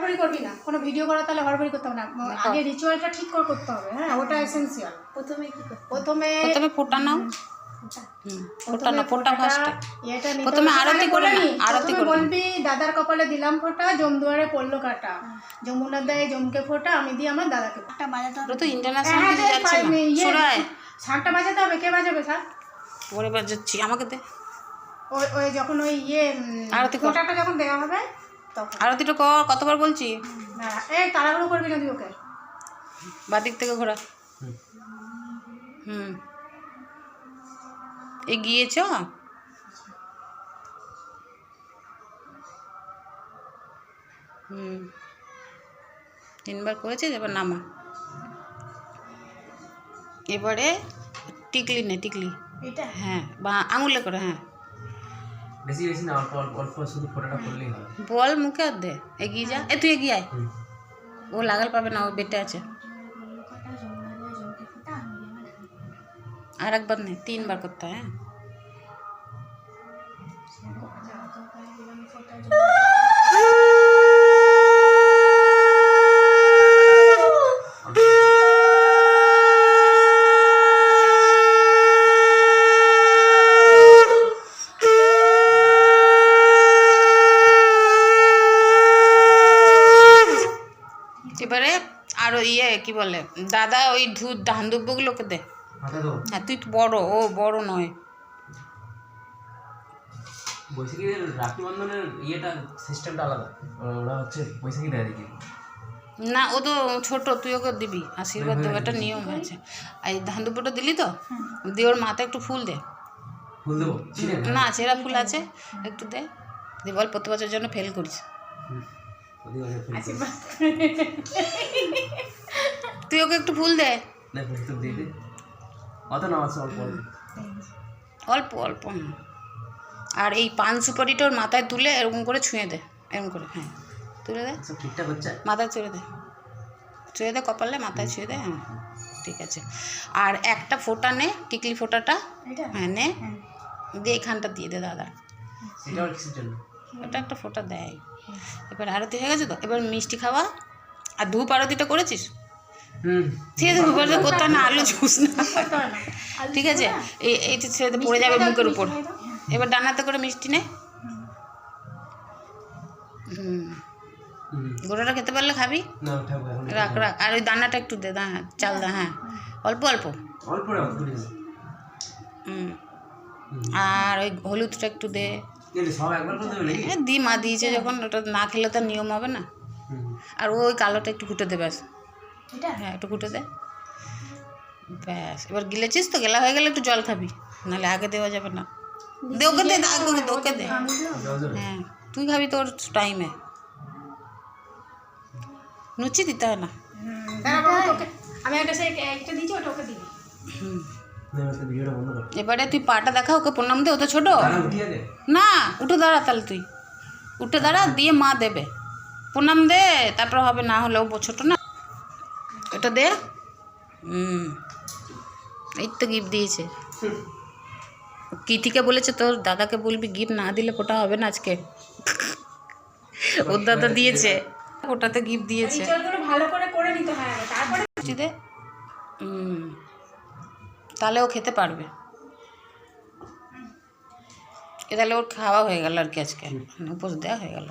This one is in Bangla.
হড়বড়ি করবি না, কোনো ভিডিও করা তাহলে হড়বড়ি করতে হবে না, আগে রিচুয়ালটা ঠিক করে করতে হবে। হ্যাঁ, ওটা এসেন্সিয়াল। প্রথমে কি করতে? প্রথমে ফোঁটা নাও। ফোঁটা ফার্স্ট। এটা নিতে প্রথমে আরতি করে না, আরতি করে বলবি দাদার কপালে দিলাম ফোঁটা, জমদুয়ারে পড়লো কাটা, যমুনা দেয় জমকে ফোঁটা, আমি দিই আমার দাদাকে। একটা বাজাতে হবে তো ইন্টারন্যাশনাল যাচ্ছে না শোনায়। শাঁখটা বাজাতে হবে। কে বাজাবে স্যার? পরে বাজাচ্ছি, আমাকে দে। ওই যখন ওই আরতি ফোঁটাটা যখন দেওয়া হবে তখন আরতিটা কর। কতবার বলছি? এই তাড়াহুড়ো করবি না তুই, ওকে বাদিক থেকে ঘোরা। এগিয়েছ। তিনবার করেছিস, এবার নামা। এবারে টিকলি নে, টিকলি। হ্যাঁ, বা আঙুলে করে। হ্যাঁ, বেশি বেশি না, অল্প অল্প শুধু ফোঁটাটা করলেই হবে। বল মুখে আর দে। এগিয়ে যা। তুই এগিয়ে আয়। ও লাগাল পাবে না, ও বেটে আছে। আর একবার নেই, 3 বার করতে হয়। হ্যাঁ, এবারে আরো কি বলে দাদা, ওই ধান দুব্বগুলোকে দে। হ্যাঁ, তুই তো বড়, ও বড় নয়। বৈশাখীদের রাখি বন্ধনের সিস্টেমটা আলাদা, ওরা হচ্ছে বৈশাখী দেয় দেখি না, ও তো ছোট, তুই ওকে দিবি, আশীর্বাদ দেবো, একটা নিয়ম আছে। আর এই ধান দুব্বটা দিলি তো, দিয়ে ওর মাথায় একটু ফুল দে। ফুল দেবো? না, ছেঁড়া ফুল আছে, একটু দে। দিয়ে বল প্রতি বছর জন্য ফেল করিস। তুই ওকে একটু ফুল দে। অল্প অল্প। আর এই পান সুপারিটা ওর মাথায় তুলে এরকম করে ছুঁয়ে দে, এরকম করে। হ্যাঁ, তুলে দে, ঠিকঠাক হচ্ছে। মাথায় ছুঁয়ে দে, ছুঁয়ে দে কপালে, মাথায় ছুঁয়ে দে। হ্যাঁ, ঠিক আছে। আর একটা ফোঁটা নে, টিকলি ফোঁটাটা। হ্যাঁ, নে, দিয়ে এখানটা দিয়ে দে দাদা। ওটা একটা ফোঁটা দেয়। এবার আরতি হয়ে গেছে তো, এবার মিষ্টি খাওয়া। আর ধূপ আরতিটা করেছিস? ঠিক আছে, ধূপ আরতি করতে হয় না, আলু জুস না। ঠিক আছে, এইটা ছেড়ে পড়ে যাবে মুখের উপর। এবার ডানাতে করে মিষ্টি নে। গোটাটা খেতে পারলে খাবি, রাখ রাখ। আর ওই দানাটা একটু দে, চাল দা। হ্যাঁ, অল্প অল্প। আর ওই হলুদটা একটু দে। দি, মা দিয়েছে যখন, ওটা না খেলে তার নিয়ম হবে না। আর ওই কালোটা একটু কুটে দে, ব্যাস। হ্যাঁ, একটু কুটে দে, ব্যাস। এবার গিলেছিস তো, গেলা হয়ে গেলে একটু জল খাবি, নাহলে আগে দেওয়া যাবে না। দে, ওকে দে, ওকে দে। হ্যাঁ, তুই খাবি তোর টাইমে, নুচি দিতে হয় না। আমি একটা দিয়েছি, ওটা ওকে দিবি। এবারে তুই পাটা দেখা, ওকে প্রণাম দে। ও তো ছোট না, উঠে দাঁড়া, তাহলে তুই উঠে দাঁড়া, দিয়ে মা দেবে। প্রণাম দে, তারপর হবে, না হলে ও ছোট না। এটা দে। এই তো গিফট দিয়েছে। কীর্তিকে বলেছে তোর দাদাকে বলবি গিফট না দিলে ফোটা হবে না আজকে। ওর দাদা দিয়েছে, ওটাতে গিফট দিয়েছে। ভালো করে করে নিতে হয় তারপরে দে। তাহলে ও খেতে পারবে। তাহলে ওর খাওয়া হয়ে গেল আর কি, আজকে উপোস দেওয়া হয়ে গেল।